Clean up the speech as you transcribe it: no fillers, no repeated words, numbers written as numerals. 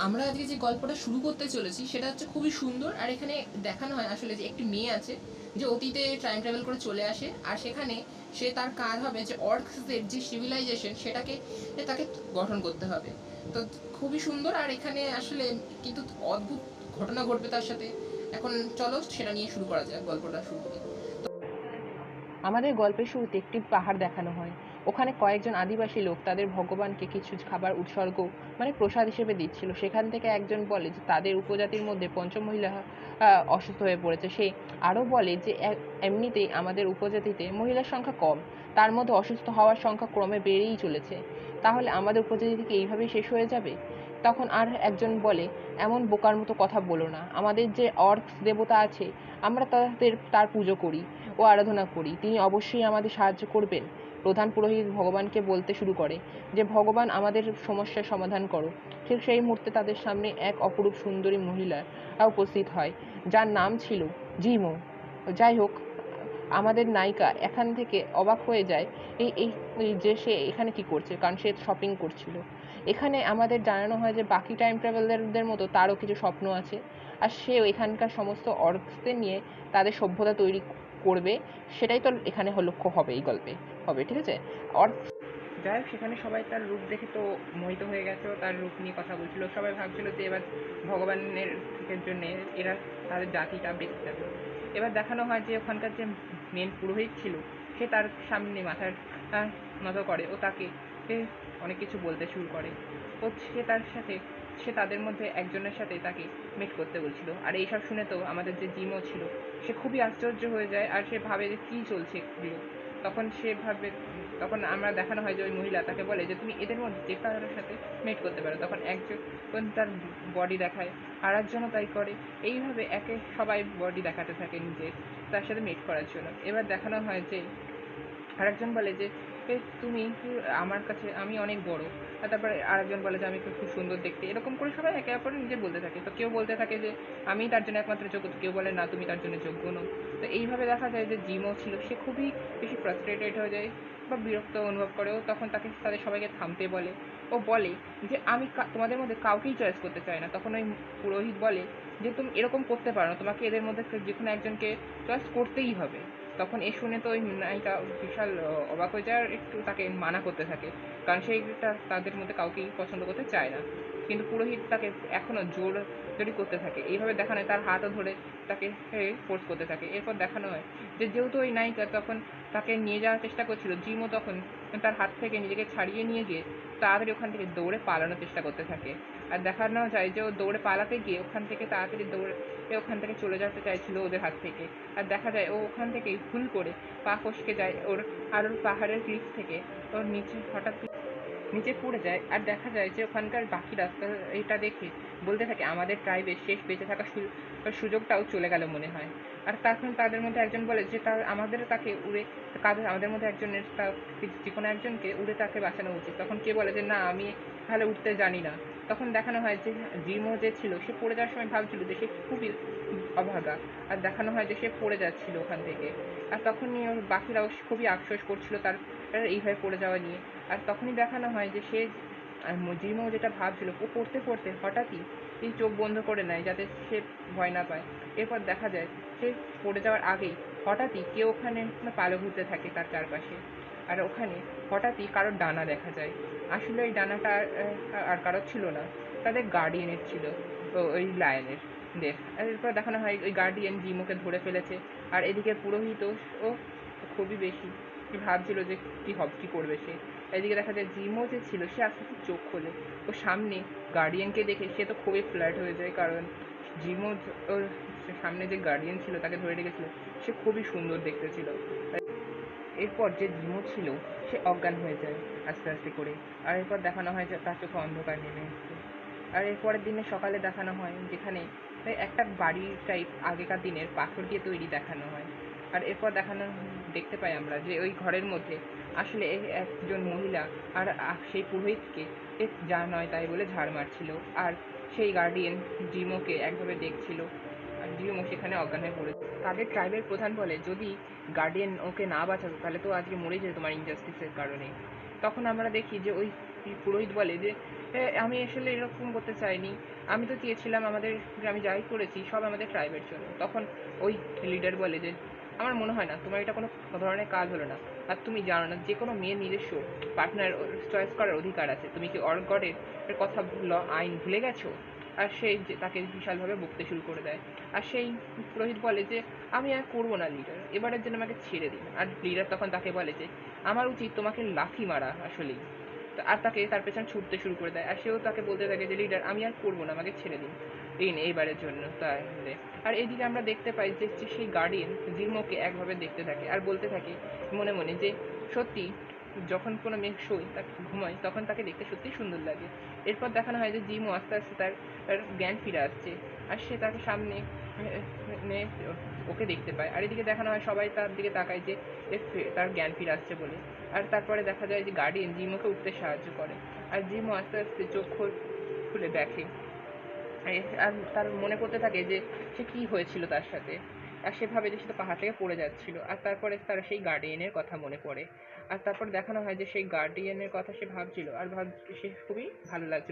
আমরা আজকে যে গল্পটা শুরু করতে চলেছি সেটা হচ্ছে খুবই সুন্দর। আর এখানে দেখানো হয় আসলে যে একটি মেয়ে আছে যে অতীতে টাইম ট্রাভেল করে চলে আসে, আর সেখানে সে তার কাজ হবে যে অর্কসদের যে সিভিলাইজেশন সেটাকে তাকে গঠন করতে হবে। তো খুবই সুন্দর। আর এখানে আসলে কিন্তু অদ্ভুত ঘটনা ঘটবে তার সাথে। এখন চলো সেটা নিয়ে শুরু করা যাক, গল্পটা শুরু করি। আমাদের গল্পের শুরুতে একটি পাহাড় দেখানো হয়। ওখানে কয়েকজন আদিবাসী লোক তাদের ভগবানকে কিছু খাবার উৎসর্গ প্রসাদ হিসেবে দিচ্ছিল। সেখান থেকে একজন বলে যে তাদের উপজাতির মধ্যে পঞ্চম মহিলা অসুস্থ হয়ে পড়েছে। সে আরও বলে যে এমনিতেই আমাদের উপজাতিতে মহিলার সংখ্যা কম, তার মধ্যে অসুস্থ হওয়ার সংখ্যা ক্রমে বেড়েই চলেছে। তাহলে আমাদের উপজাতি থেকে এইভাবেই শেষ হয়ে যাবে? তখন আর একজন বলে, এমন বোকার মতো কথা বলো না। আমাদের যে অর্কস দেবতা আছে, আমরা তার পুজো করি ও আরাধনা করি। তিনি অবশ্যই আমাদের সাহায্য করবেন। প্রধান পুরোহিত ভগবানকে বলতে শুরু করে যে, ভগবান আমাদের সমস্যার সমাধান করো। ঠিক সেই মুহূর্তে তাদের সামনে এক অপরূপ সুন্দরী মহিলা উপস্থিত হয়, যার নাম ছিল জিমো। যাই হোক, আমাদের নায়িকা এখান থেকে অবাক হয়ে যায় এই এই এই যে সে এখানে কি করছে, কারণ সে শপিং করছিল। এখানে আমাদের জানানো হয় যে বাকি টাইম ট্রাভেলারদের মতো তারও কিছু স্বপ্ন আছে, আর সেও এখানকার সমস্ত অর্কসদের নিয়ে তাদের সভ্যতা তৈরি করবে। সেটাই তো এখানে লক্ষ্য হবে, এই গল্পে হবে, ঠিক আছে? অর্ক, যাই হোক, সেখানে সবাই তার রূপ দেখে তো মোহিত হয়ে গেছে। তার রূপ নিয়ে কথা বলছিল। সবাই ভাবছিল যে এবার ভগবানের জন্য এরা তাদের জাতিটা বেঁচে যাবে। এবার দেখানো হয় যে ওখানকার যে মেন পুরোহিত ছিল, সে তার সামনে মাথার নত করে ও তাকে অনেক কিছু বলতে শুরু করে। ও সে তাদের মধ্যে একজনের সাথে তাকে মিট করতে বলছিল। আর এইসব শুনে তো আমাদের যে জিমও ছিল, সে খুবই আশ্চর্য হয়ে যায়। আর সে ভাবে যে কী চলছে এগুলো। তখন আমরা দেখানো হয় যে ওই মহিলা তাকে বলে যে তুমি এদের মধ্যে যে কারোর সাথে মেট করতে পারো। তখন একজন তার বডি দেখায়, আর একজনও তাই করে। এইভাবে সবাই বডি দেখাতে থাকে নিজের, তার সাথে মেট করার জন্য। এবার দেখানো হয় যে আরেকজন বলে যে তুমি আমার কাছে আমি অনেক বড়। আর তারপরে আরেকজন বলে যে আমি খুব সুন্দর দেখতে। এরকম করে সবাই একে অপরের নিজে বলতে থাকে। তো কেউ বলতে থাকে যে আমি তার জন্য একমাত্র যোগ্য, তো কেউ বলে না তুমি তার জন্য যোগ্য নও। তো এইভাবে দেখা যায় যে জিমও ছিল, সে খুবই বেশি ফ্রাস্ট্রেটেড হয়ে যায় বা বিরক্ত অনুভব করে। ও তখন তাদের সবাইকে থামতে বলে। ও বলে যে আমি তোমাদের মধ্যে কাউকেই চয়েস করতে চাই না। তখন ওই পুরোহিত বলে যে তুমি এরকম করতে পারো না, তোমাকে এদের মধ্যে যে কোনো একজনকে চয়েস করতেই হবে। তখন এ শুনে তো ওই নায়িকা বিশাল অবাক হয়ে যায়, আর একটু তাকে মানা করতে থাকে, কারণ সেইটা তাদের মধ্যে কাউকেই পছন্দ করতে চায় না। কিন্তু পুরোহিত তাকে এখনও জোরাজুরি করতে থাকে। এইভাবে দেখানো হয় তার হাতও ধরে তাকে ফোর্স করতে থাকে। এরপর দেখানো হয় যে যেহেতু ওই নায়িকা তখন তাকে নিয়ে যাওয়ার চেষ্টা করছিল, জিমও তখন তার হাত থেকে নিজেকে ছাড়িয়ে নিয়ে গিয়ে তাড়াতাড়ি ওখান থেকে দৌড়ে পালানোর চেষ্টা করতে থাকে। আর দেখানো যায় যে ও দৌড়ে পালাতে গিয়ে ওখান থেকে তাড়াতাড়ি দৌড়ে ওখান থেকে চলে যেতে চাইছিল ওদের হাত থেকে। আর দেখা যায় ও ওখান থেকেই ভুল করে পা ফসকে যায় ওর, আর ওর পাহাড়ের ক্লিফ থেকে ওর হঠাৎ নিচে পড়ে যায়। আর দেখা যায় যে ওখানকার বাকি রাস্তা এটা দেখে বলতে থাকে আমাদের ট্রাইবের শেষ বেঁচে থাকার সুযোগটাও চলে গেল মনে হয়। আর তখন তাদের মধ্যে একজন বলে যে তাকে উড়ে আমাদের মধ্যে একজনের যে কোনো একজনকে উড়ে তাকে বাঁচানো উচিত। তখন কে বলে যে না, আমি তাহলে উঠতে জানি না। তখন দেখানো হয় যে জিমও যে ছিল, সে পড়ে যাওয়ার সময় ভাবছিল যে সে খুবই অভাগা। আর দেখানো হয় যে সে পড়ে যাচ্ছিল ওখান থেকে। আর তখনই ওর বাকিরাও খুবই আফসোস করছিল তার এইভাবে পড়ে যাওয়া নিয়ে। আর তখনই দেখানো হয় যে সে জিমও যেটা ভাবছিল, ও পড়তে পড়তে হঠাৎই এই চোখ বন্ধ করে নেয় যাতে সে ভয় না পায়। এরপর দেখা যায় সে পড়ে যাওয়ার আগেই হঠাৎই কেউ ওখানে পালো ঘুরতে থাকে তার চারপাশে। আর ওখানে হঠাৎই কারোর ডানা দেখা যায়। আসলে ওই ডানাটা আর কারোর ছিল না, তাদের গার্ডিয়ানের ছিল, ওই লায়নের দের। আর এরপর দেখানো হয় ওই গার্ডিয়ান জিমোকে ধরে ফেলেছে। আর এদিকে পুরোহিত ও খুবই বেশি ভাবছিল যে কী করবে সে। এদিকে দেখা যায় জিমও যে ছিল সে আস্তে আস্তে চোখ খোলে। ও সামনে গার্ডিয়ানকে দেখে সে তো খুবই ফ্ল্যাট হয়ে যায়, কারণ জিমও ওর সামনে যে গার্ডিয়ান ছিল তাকে ধরে রেখেছিল, সে খুবই সুন্দর দেখতে ছিল। এরপর যে জিমো ছিল সে অজ্ঞান হয়ে যায় আস্তে আস্তে করে। আর এরপর দেখানো হয় যে তার চোখে অন্ধকার নেমে এসছে। আর এরপরের দিনে সকালে দেখানো হয় যেখানে একটা বাড়ি টাইপ আগেকার দিনের পাথর দিয়ে তৈরি দেখানো হয়। আর এরপর দেখতে পাই আমরা যে ওই ঘরের মধ্যে আসলে একজন মহিলা আর সেই পুরোহিতকে যা নয় তাই বলে ঝাড় মারছিল। আর সেই গার্ডিয়ান জিমোকে একভাবে দেখছিল, আর জিমো সেখানে অজ্ঞান হয়ে পড়েছে। তাদের ট্রাইবের প্রধান বলে যদি গার্ডিয়ান ওকে না বাঁচাতো তাহলে তো আজকে মরে যেত তোমার ইনজাস্টিসের কারণে। তখন আমরা দেখি যে ওই পুরোহিত বলে যে আমি আসলে এরকম করতে চাইনি, আমি তো চেয়েছিলাম আমাদের গ্রামে যাই করেছি সব আমাদের ট্রাইবের জন্য। তখন ওই লিডার বলে যে আমার মনে হয় না তোমার এটা কোনো ধরনের কাজ হলো না, আর তুমি জানো না যে কোনো মেয়ের নিজস্ব পার্টনার চয়েস করার অধিকার আছে, তুমি কি অর্ক গডের কথা আইন ভুলে গেছো? আর সেই যে তাকে বিশালভাবে বকতে শুরু করে দেয়। আর সেই পুরোহিত বলে যে আমি আর করবো না লিডার, এবারের জন্য আমাকে ছেড়ে দিন। আর লিডার তখন তাকে বলে যে আমার উচিত তোমাকে লাথি মারা আসলেই। আর তাকে তার পেছনে ছুটতে শুরু করে দেয়। আর সেও তাকে বলতে থাকে যে লিডার আমি আর করবো না, আমাকে ছেড়ে দিন এইবারের জন্য তাহলে। আর এদিকে আমরা দেখতে পাই যে সেই গার্ডিয়ান জিমোকে একভাবে দেখতে থাকে আর বলতে থাকে মনে মনে যে সত্যি যখন কোনো মেয়ে শোয় তাকে ঘুমায় তখন তাকে দেখতে সত্যি সুন্দর লাগে। এরপর দেখানো হয় যে জিমো আস্তে আস্তে তার তার জ্ঞান ফিরে আসছে, আর সে তাকে সামনে ওকে দেখতে পায়। আর এদিকে দেখানো হয় সবাই তার দিকে তাকায় যে তার জ্ঞান ফিরে আসছে বলে। আর তারপরে দেখা যায় যে গার্ডিয়ান জিমোকে উঠতে সাহায্য করে, আর জিমো আস্তে আস্তে চোখ খুলে দেখে। আর তার মনে পড়তে থাকে যে সে কি হয়েছিল তার সাথে। আর সে ভাবে যে সে তো পাহাড় থেকে পড়ে যাচ্ছিল, আর তারপরে তার সেই গার্ডিয়ানের কথা মনে পড়ে। আর তারপর দেখানো হয় যে সেই গার্ডিয়ানের কথা সে ভাবছিল আর সে খুবই ভালো লাগছিল